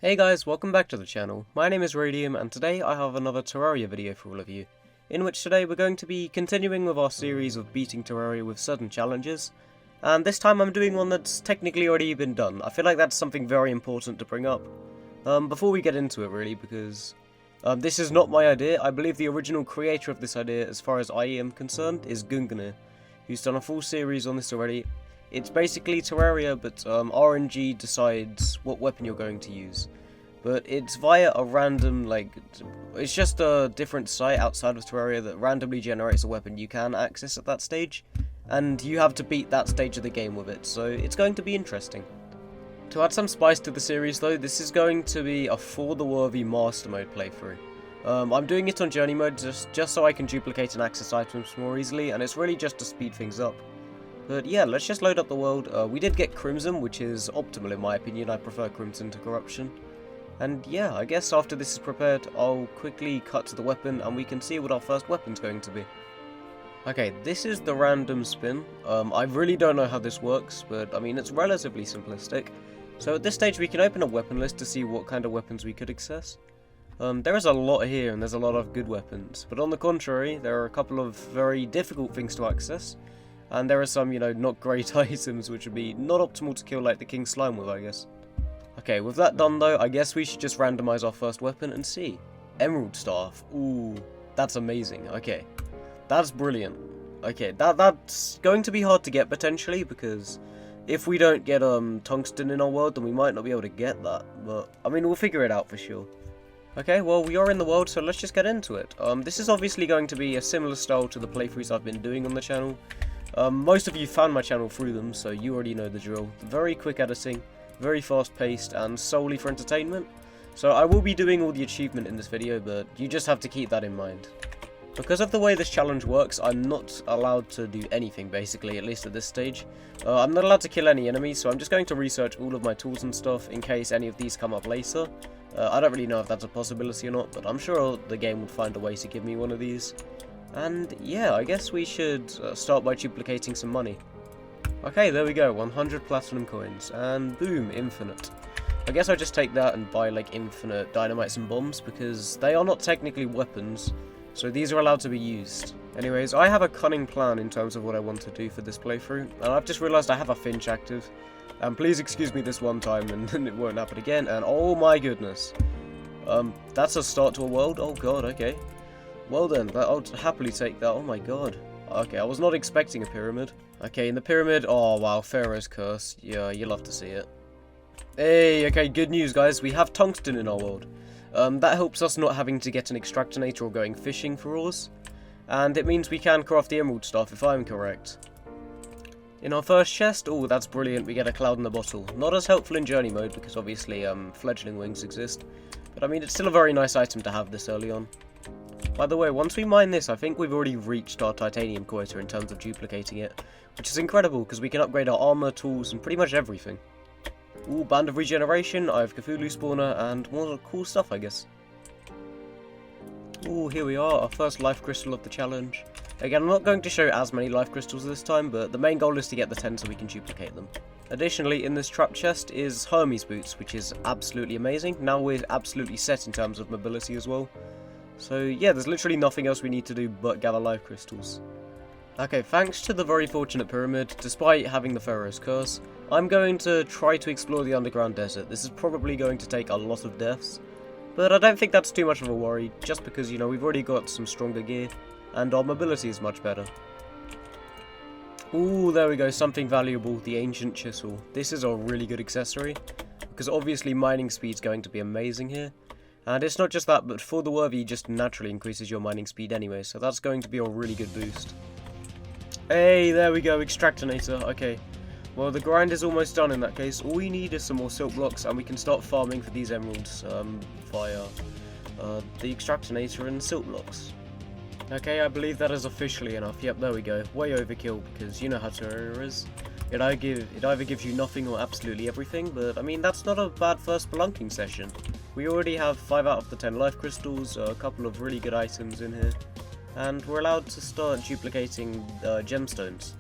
Hey guys, welcome back to the channel. My name is Radium and today I have another Terraria video for all of you, in which today we're going to be continuing with our series of beating Terraria with certain challenges, and this time I'm doing one that's technically already been done. I feel like that's something very important to bring up before we get into it really, because this is not my idea. I believe the original creator of this idea, as far as I am concerned, is Gungnir, who's done a full series on this already. It's basically Terraria, but RNG decides what weapon you're going to use. But it's via a random, it's just a different site outside of Terraria that randomly generates a weapon you can access at that stage. And you have to beat that stage of the game with it, so it's going to be interesting. To add some spice to the series though, this is going to be a For the Worthy Master Mode playthrough. I'm doing it on Journey Mode just so I can duplicate and access items more easily, and it's really just to speed things up. But yeah, let's just load up the world. We did get Crimson, which is optimal in my opinion. I prefer Crimson to Corruption. And yeah, I guess after this is prepared, I'll quickly cut to the weapon and we can see what our first weapon's going to be. Okay, this is the random spin. I really don't know how this works, but I mean, it's relatively simplistic. So at this stage we can open a weapon list to see what kind of weapons we could access. There is a lot here and there's a lot of good weapons, but on the contrary, there are a couple of very difficult things to access. And there are some, not great items which would be not optimal to kill like the King Slime with, I guess. Okay, with that done though, I guess we should just randomise our first weapon and see. Emerald Staff. Ooh, that's amazing. Okay, that's brilliant. Okay, that's going to be hard to get potentially, because if we don't get tungsten in our world, then we might not be able to get that. But, I mean, we'll figure it out for sure. Okay, well, we are in the world, so let's just get into it. This is obviously going to be a similar style to the playthroughs I've been doing on the channel. Most of you found my channel through them, so you already know the drill. Very quick editing, very fast paced, and solely for entertainment. So I will be doing all the achievement in this video, but you just have to keep that in mind. Because of the way this challenge works, I'm not allowed to do anything basically, at least at this stage. I'm not allowed to kill any enemies, so I'm just going to research all of my tools and stuff in case any of these come up later. I don't really know if that's a possibility or not, but I'm sure the game would find a way to give me one of these. And yeah, I guess we should start by duplicating some money. Okay, there we go, 100 platinum coins, and boom, infinite. I guess I just take that and buy like infinite dynamites and bombs, because they are not technically weapons, so these are allowed to be used. Anyways, I have a cunning plan in terms of what I want to do for this playthrough, and I've just realised I have a Finch active. And please excuse me this one time and it won't happen again, and oh my goodness. That's a start to a world? Oh god, okay. Well then, I'll happily take that. Oh my god. Okay, I was not expecting a pyramid. Okay, in the pyramid, oh wow, Pharaoh's Curse. Yeah, you'll love to see it. Hey, okay, good news guys, we have tungsten in our world. That helps us not having to get an extractinator or going fishing for ores. And it means we can craft the emerald stuff if I'm correct. In our first chest, oh that's brilliant, we get a cloud in the bottle. Not as helpful in journey mode because obviously fledgling wings exist. But I mean, it's still a very nice item to have this early on. By the way, once we mine this, I think we've already reached our titanium quota in terms of duplicating it, which is incredible because we can upgrade our armor, tools, and pretty much everything. Ooh, Band of Regeneration, I have Cthulhu Spawner, and more cool stuff, I guess. Ooh, here we are, our first life crystal of the challenge. Again, I'm not going to show as many life crystals this time, but the main goal is to get the 10 so we can duplicate them. Additionally, in this trap chest is Hermes boots, which is absolutely amazing. Now we're absolutely set in terms of mobility as well. So yeah, there's literally nothing else we need to do but gather life crystals. Okay, thanks to the very fortunate pyramid, despite having the Pharaoh's Curse, I'm going to try to explore the underground desert. This is probably going to take a lot of deaths, but I don't think that's too much of a worry, just because, we've already got some stronger gear, and our mobility is much better. Ooh, there we go, something valuable, the Ancient Chisel. This is a really good accessory, because obviously mining speed's going to be amazing here. And it's not just that, but For the Worthy just naturally increases your mining speed anyway, so that's going to be a really good boost. Hey, there we go, Extractinator. Okay, well the grind is almost done in that case. All we need is some more silk blocks, and we can start farming for these emeralds via the Extractinator and silk blocks. Okay, I believe that is officially enough. Yep, there we go. Way overkill, because you know how Terraria is. It either gives you nothing or absolutely everything, but I mean, that's not a bad first spelunking session. We already have 5 out of the 10 life crystals, a couple of really good items in here, and we're allowed to start duplicating gemstones.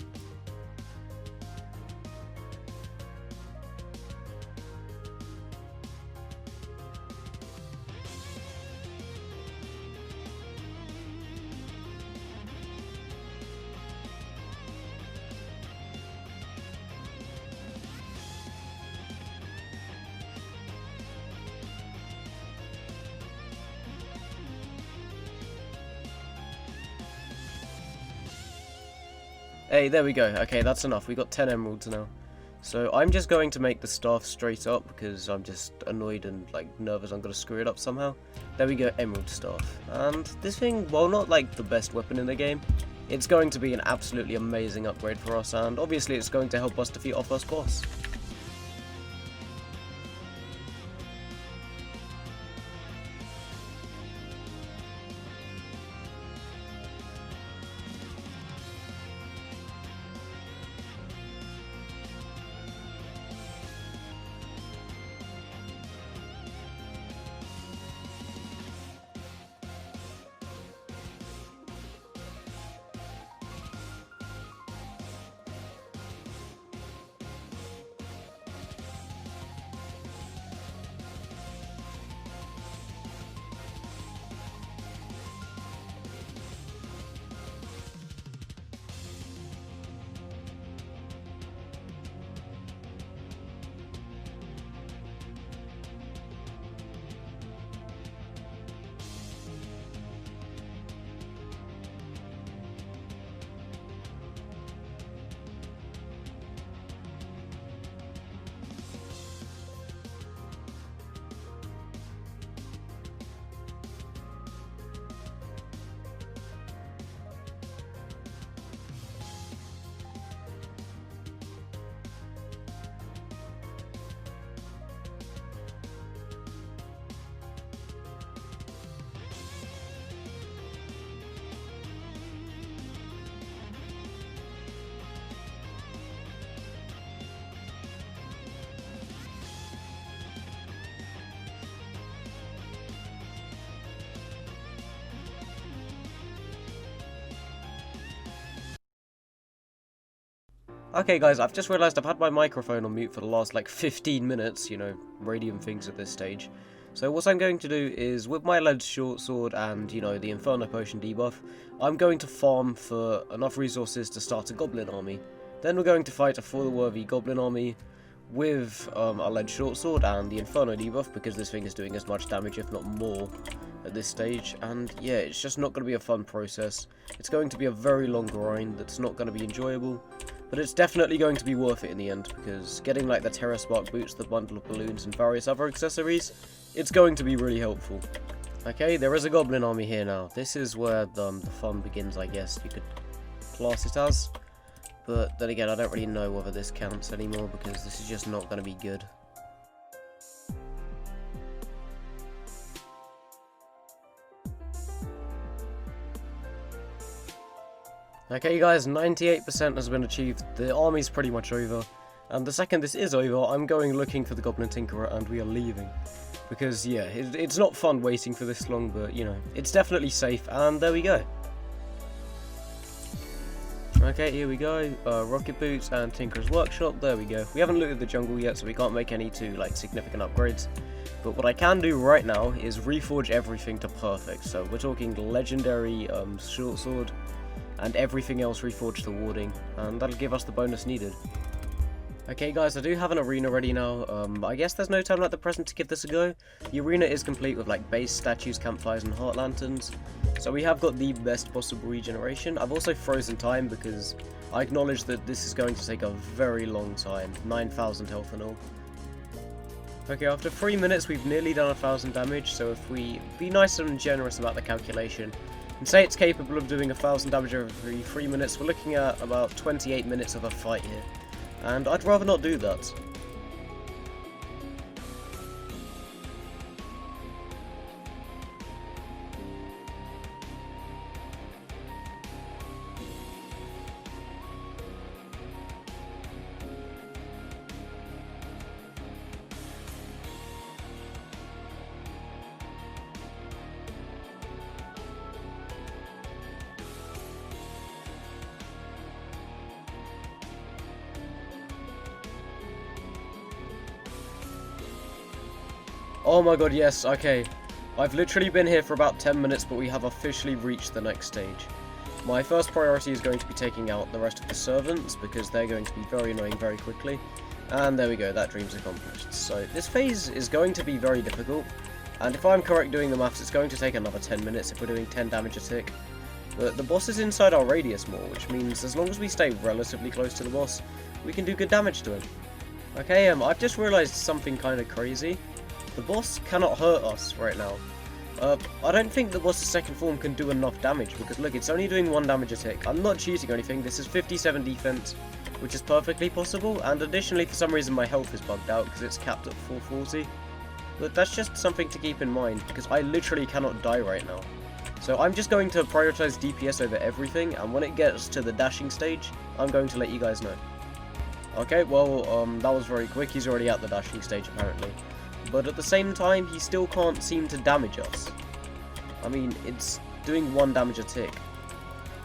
Hey, there we go. Okay, that's enough. We got 10 emeralds now. So I'm just going to make the staff straight up because I'm just annoyed and like nervous I'm going to screw it up somehow. There we go, emerald staff. And this thing, while not like the best weapon in the game, it's going to be an absolutely amazing upgrade for us, and obviously it's going to help us defeat our first boss. Okay guys, I've just realised I've had my microphone on mute for the last like 15 minutes, you know, radium things at this stage. So what I'm going to do is, with my lead short sword and, you know, the Inferno Potion debuff, I'm going to farm for enough resources to start a goblin army. Then we're going to fight a full worthy goblin army with a lead short sword and the Inferno debuff, because this thing is doing as much damage if not more at this stage. And yeah, it's just not going to be a fun process. It's going to be a very long grind that's not going to be enjoyable. But it's definitely going to be worth it in the end, because getting like the Terra Spark boots, the bundle of balloons, and various other accessories, it's going to be really helpful. Okay, there is a goblin army here now. This is where the fun begins, I guess you could class it as. But then again, I don't really know whether this counts anymore, because this is just not going to be good. Okay guys, 98% has been achieved, the army's pretty much over, and the second this is over, I'm going looking for the Goblin Tinkerer and we are leaving. Because yeah, it's not fun waiting for this long, but you know, it's definitely safe, and there we go. Okay, here we go, Rocket Boots and Tinkerer's Workshop, there we go. We haven't looted the jungle yet, so we can't make any too like significant upgrades. But what I can do right now is reforge everything to perfect, so we're talking legendary short sword, and everything else reforged to warding, and that'll give us the bonus needed. Okay guys, I do have an arena ready now. I guess there's no time like the present to give this a go. The arena is complete with like base, statues, campfires, and heart lanterns, so we have got the best possible regeneration. I've also frozen time because I acknowledge that this is going to take a very long time, 9,000 health and all. Okay, after 3 minutes we've nearly done 1,000 damage, so if we be nice and generous about the calculation, and say it's capable of doing 1,000 damage every 3 minutes, we're looking at about 28 minutes of a fight here. And I'd rather not do that. Oh my god, yes, okay. I've literally been here for about 10 minutes, but we have officially reached the next stage. My first priority is going to be taking out the rest of the servants, because they're going to be very annoying very quickly. And there we go, that dream's accomplished. So this phase is going to be very difficult, and if I'm correct doing the maths, it's going to take another 10 minutes if we're doing 10 damage a tick. But the boss is inside our radius more, which means as long as we stay relatively close to the boss, we can do good damage to him. Okay, I've just realised something kind of crazy. The boss cannot hurt us right now. I don't think the boss's second form can do enough damage, because look, it's only doing 1 damage a tick. I'm not cheating or anything, this is 57 defense, which is perfectly possible, and additionally for some reason my health is bugged out because it's capped at 440. But that's just something to keep in mind, because I literally cannot die right now. So I'm just going to prioritize DPS over everything, and when it gets to the dashing stage, I'm going to let you guys know. Okay, well, that was very quick. He's already at the dashing stage, apparently. But at the same time, he still can't seem to damage us. I mean, it's doing 1 damage a tick.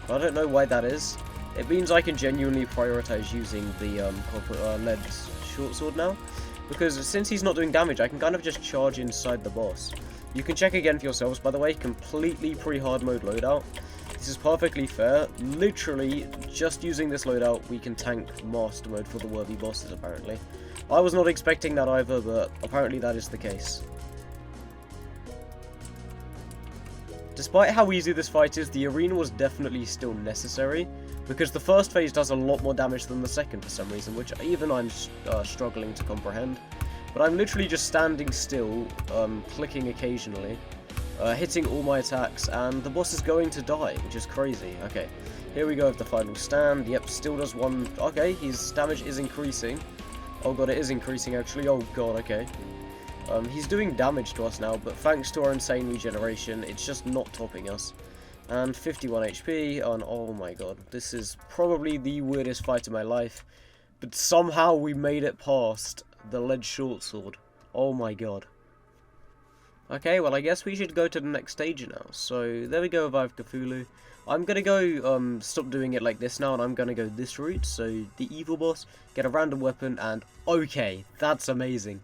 I don't know why that is. It means I can genuinely prioritize using the lead short sword now. Because since he's not doing damage, I can kind of just charge inside the boss. You can check again for yourselves, by the way, completely pre-hard mode loadout. This is perfectly fair. Literally, just using this loadout, we can tank master mode for the worthy bosses, apparently. I was not expecting that either, but apparently that is the case. Despite how easy this fight is, the arena was definitely still necessary, because the first phase does a lot more damage than the second for some reason, which even I'm struggling to comprehend. But I'm literally just standing still, clicking occasionally, hitting all my attacks, and the boss is going to die, which is crazy. Okay, here we go with the final stand. Yep, still does 1. Okay, his damage is increasing. Oh god, it is increasing actually. Oh god, okay. He's doing damage to us now, but thanks to our insane regeneration, it's just not topping us. And 51 HP, and oh my god, this is probably the weirdest fight of my life. But somehow we made it past the lead short sword. Oh my god. Okay, well I guess we should go to the next stage now. So there we go, Revive Cthulhu. I'm gonna go stop doing it like this now, and I'm gonna go this route. So the evil boss, get a random weapon, and okay, that's amazing.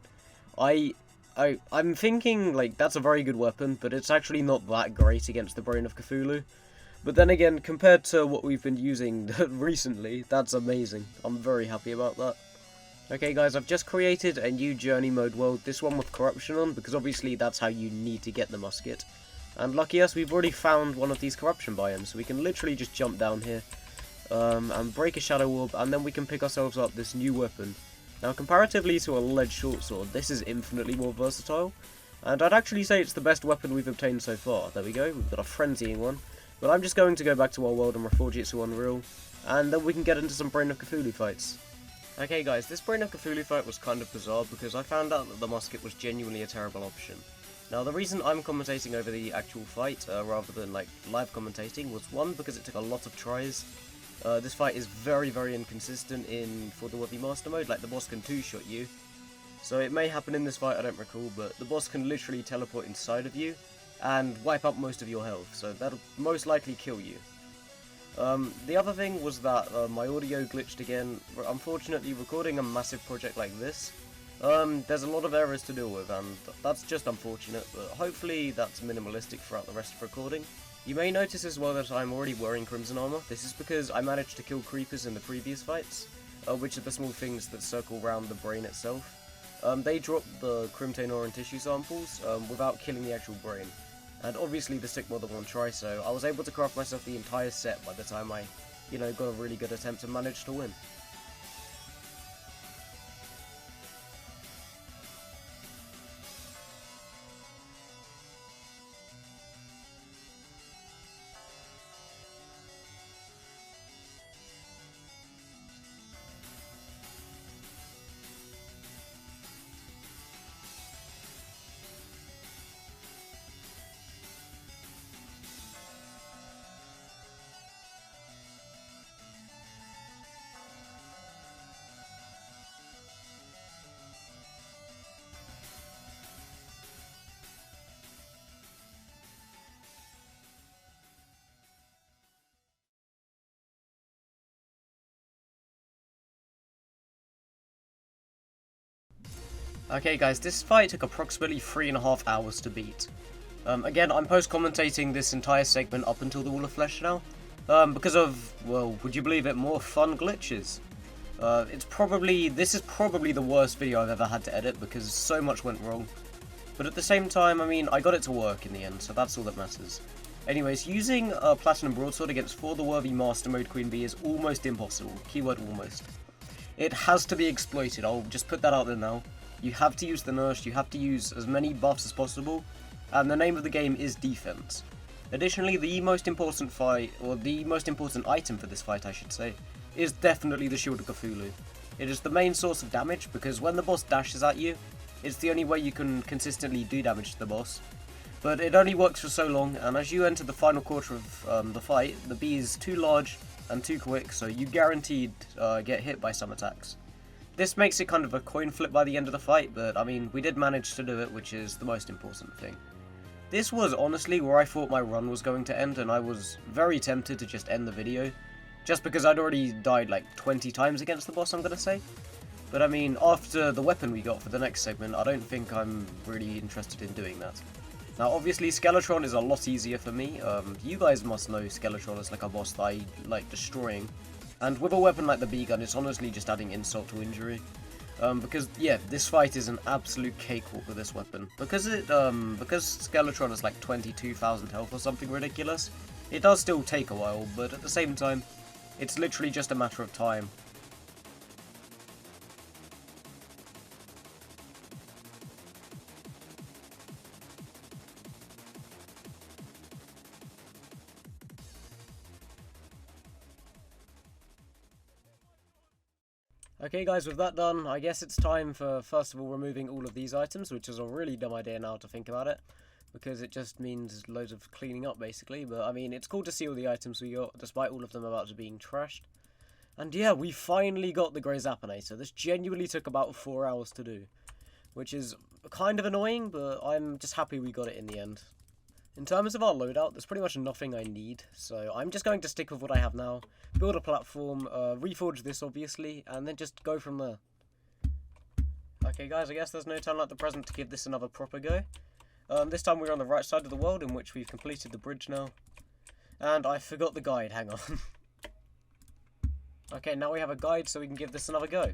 I'm thinking like that's a very good weapon, but it's actually not that great against the Brain of Cthulhu. But then again, compared to what we've been using recently, that's amazing. I'm very happy about that. Okay guys, I've just created a new journey mode world, this one with corruption on, because obviously that's how you need to get the musket. And lucky us, we've already found one of these corruption biomes, so we can literally just jump down here, and break a shadow orb, and then we can pick ourselves up this new weapon. Now comparatively to a lead short sword, this is infinitely more versatile, and I'd actually say it's the best weapon we've obtained so far. There we go, we've got a frenzying one. But I'm just going to go back to our world and reforge it to Unreal, and then we can get into some Brain of Cthulhu fights. Okay guys, this Brain of Cthulhu fight was kind of bizarre because I found out that the musket was genuinely a terrible option. Now the reason I'm commentating over the actual fight, rather than like live commentating, was one, because it took a lot of tries. This fight is very, very inconsistent for the Worthy Master mode, like the boss can two-shot you. So it may happen in this fight, I don't recall, but the boss can literally teleport inside of you and wipe up most of your health, so that'll most likely kill you. The other thing was that my audio glitched again. Unfortunately, recording a massive project like this, there's a lot of errors to deal with, and that's just unfortunate, but hopefully that's minimalistic throughout the rest of recording. You may notice as well that I'm already wearing Crimson Armor. This is because I managed to kill creepers in the previous fights, which are the small things that circle around the brain itself. They drop the Crimtainor and tissue samples without killing the actual brain. And obviously this took more than one try, so I was able to craft myself the entire set by the time I, got a really good attempt and managed to win. Okay guys, this fight took approximately 3.5 hours to beat. Again, I'm post-commentating this entire segment up until the Wall of Flesh now, because of, well, would you believe it, more fun glitches. This is probably the worst video I've ever had to edit because so much went wrong. But at the same time, I mean, I got it to work in the end, so that's all that matters. Anyways, using a Platinum Broadsword against For the Worthy Master Mode Queen Bee is almost impossible. Keyword almost. It has to be exploited, I'll just put that out there now. You have to use the nurse, you have to use as many buffs as possible, and the name of the game is defense. Additionally, the most important fight, or the most important item for this fight I should say, is definitely the Shield of Cthulhu. It is the main source of damage because when the boss dashes at you, it's the only way you can consistently do damage to the boss. But it only works for so long, and as you enter the final quarter of the fight, the bee is too large and too quick, so you guaranteed get hit by some attacks. This makes it kind of a coin flip by the end of the fight, but I mean, we did manage to do it, which is the most important thing. This was honestly where I thought my run was going to end, and I was very tempted to just end the video, just because I'd already died like 20 times against the boss, I'm gonna say. But I mean, after the weapon we got for the next segment, I don't think I'm really interested in doing that. Now obviously Skeletron is a lot easier for me. You guys must know Skeletron is like a boss that I like destroying. And with a weapon like the bee gun, it's honestly just adding insult to injury. Because yeah, this fight is an absolute cakewalk with this weapon. Because Skeletron is like 22,000 health or something ridiculous, it does still take a while, but at the same time, it's literally just a matter of time. Okay guys, with that done, I guess it's time for, first of all, removing all of these items, which is a really dumb idea now to think about it, because it just means loads of cleaning up, basically. But, I mean, it's cool to see all the items we got, despite all of them about to being trashed. And yeah, we finally got the Grey Zappinator. This genuinely took about 4 hours to do, which is kind of annoying, but I'm just happy we got it in the end. In terms of our loadout, there's pretty much nothing I need, so I'm just going to stick with what I have now, build a platform, reforge this obviously, and then just go from there. Okay guys, I guess there's no time like the present to give this another proper go. This time we're on the right side of the world, in which we've completed the bridge now. And I forgot the guide, hang on. Okay, now we have a guide so we can give this another go.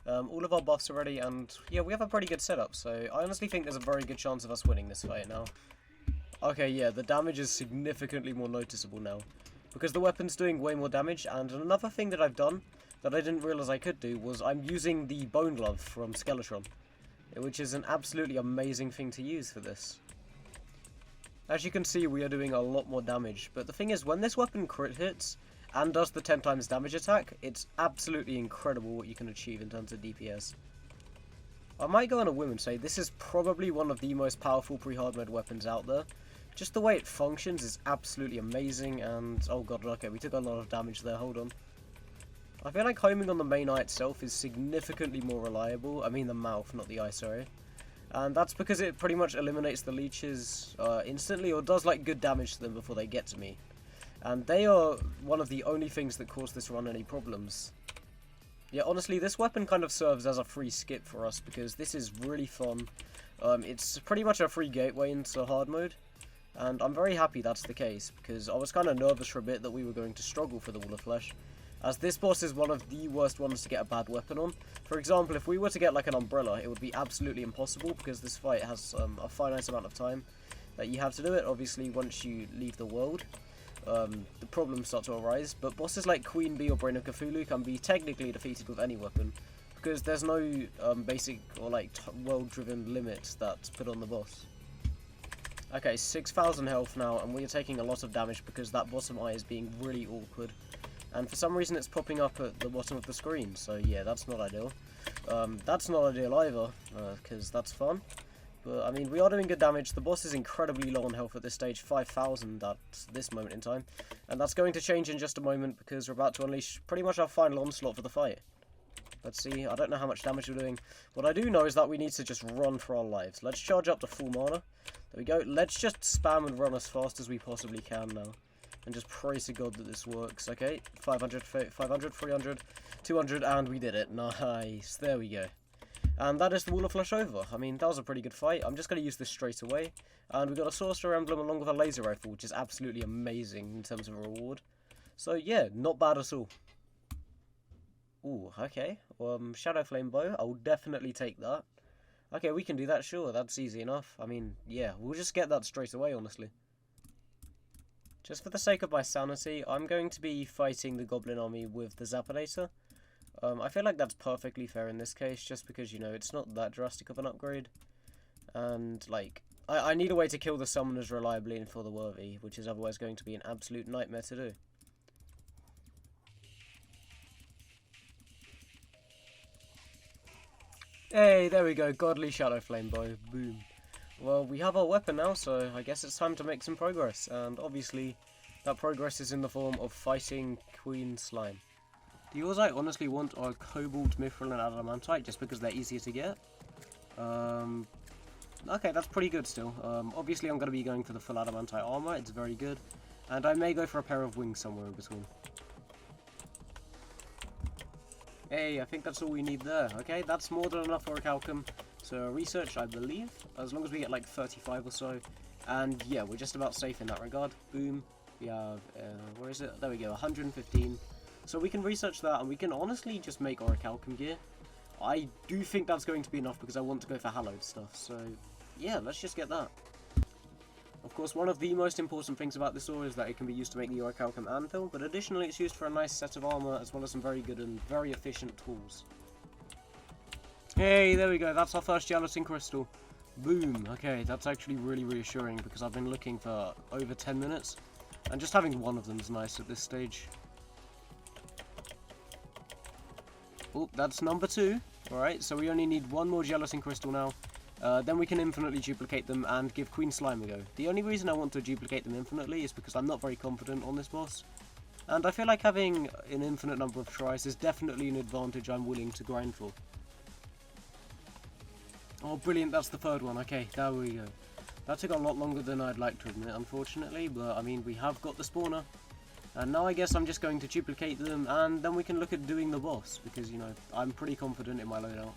All of our buffs are ready, and yeah, we have a pretty good setup, so I honestly think there's a very good chance of us winning this fight now. Okay, yeah, the damage is significantly more noticeable now, because the weapon's doing way more damage, and another thing that I've done that I didn't realise I could do was I'm using the Bone Glove from Skeletron, which is an absolutely amazing thing to use for this. As you can see, we are doing a lot more damage, but the thing is, when this weapon crit hits and does the 10 times damage attack, it's absolutely incredible what you can achieve in terms of DPS. I might go on a whim and say this is probably one of the most powerful pre-hard mode weapons out there. Just the way it functions is absolutely amazing, and oh god, okay, we took a lot of damage there, hold on. I feel like homing on the main eye itself is significantly more reliable. I mean the mouth, not the eye, sorry. And that's because it pretty much eliminates the leeches instantly, or does like good damage to them before they get to me. And they are one of the only things that cause this run any problems. Yeah, honestly, this weapon kind of serves as a free skip for us, because this is really fun. It's pretty much a free gateway into hard mode. And I'm very happy that's the case, because I was kind of nervous for a bit that we were going to struggle for the Wall of Flesh, as this boss is one of the worst ones to get a bad weapon on. For example, if we were to get like an umbrella, it would be absolutely impossible, because this fight has a finite amount of time that you have to do it. Obviously, once you leave the world, the problems start to arise, but bosses like Queen Bee or Brain of Cthulhu can be technically defeated with any weapon, because there's no basic or like world-driven limit that's put on the boss. Okay, 6,000 health now, and we are taking a lot of damage because that bottom eye is being really awkward. And for some reason it's popping up at the bottom of the screen, so yeah, that's not ideal. That's not ideal either, because that's fun. But, I mean, we are doing good damage. The boss is incredibly low on health at this stage, 5,000 at this moment in time. And that's going to change in just a moment, because we're about to unleash pretty much our final onslaught for the fight. Let's see, I don't know how much damage we're doing. What I do know is that we need to just run for our lives. Let's charge up to full mana. There we go. Let's just spam and run as fast as we possibly can now. And just pray to God that this works. Okay, 500, 500, 300, 200, and we did it. Nice. There we go. And that is the Wall of Flesh over. I mean, that was a pretty good fight. I'm just going to use this straight away. And we got a Sorcerer Emblem along with a Laser Rifle, which is absolutely amazing in terms of a reward. So yeah, not bad at all. Ooh, okay. Shadow Flame Bow, I'll definitely take that. Okay, we can do that, sure, that's easy enough. I mean, yeah, we'll just get that straight away, honestly. Just for the sake of my sanity, I'm going to be fighting the Goblin army with the Zapinator. I feel like that's perfectly fair in this case, just because, you know, it's not that drastic of an upgrade. And, like, I need a way to kill the summoners reliably and for the worthy, which is otherwise going to be an absolute nightmare to do. Hey, there we go, Godly Shadow Flame Bow, boom. Well, we have our weapon now, so I guess it's time to make some progress, and obviously, that progress is in the form of fighting Queen Slime. The ores I honestly want are Cobalt, Mithril, and Adamantite, just because they're easier to get. Okay, that's pretty good still. Obviously I'm going to be going for the full Adamantite armor, it's very good. And I may go for a pair of wings somewhere in between. Hey, I think that's all we need there. Okay, that's more than enough for a Calcum. So research, I believe, as long as we get like 35 or so. And yeah, we're just about safe in that regard. Boom. We have, where is it? There we go, 115. So we can research that, and we can honestly just make Orichalcum gear. I do think that's going to be enough because I want to go for hallowed stuff. So yeah, let's just get that. Of course, one of the most important things about this ore is that it can be used to make the Orichalcum anvil, but additionally it's used for a nice set of armor as well as some very good and very efficient tools. Hey, there we go, that's our first gelatin crystal. Boom, okay, that's actually really reassuring because I've been looking for over 10 minutes, and just having one of them is nice at this stage. Oh, that's number 2. Alright, so we only need one more gelatin crystal now. Then we can infinitely duplicate them and give Queen Slime a go. The only reason I want to duplicate them infinitely is because I'm not very confident on this boss. And I feel like having an infinite number of tries is definitely an advantage I'm willing to grind for. Oh, brilliant, that's the third one. Okay, there we go. That took a lot longer than I'd like to admit, unfortunately, but I mean, we have got the spawner. And now I guess I'm just going to duplicate them, and then we can look at doing the boss, because, you know, I'm pretty confident in my loadout.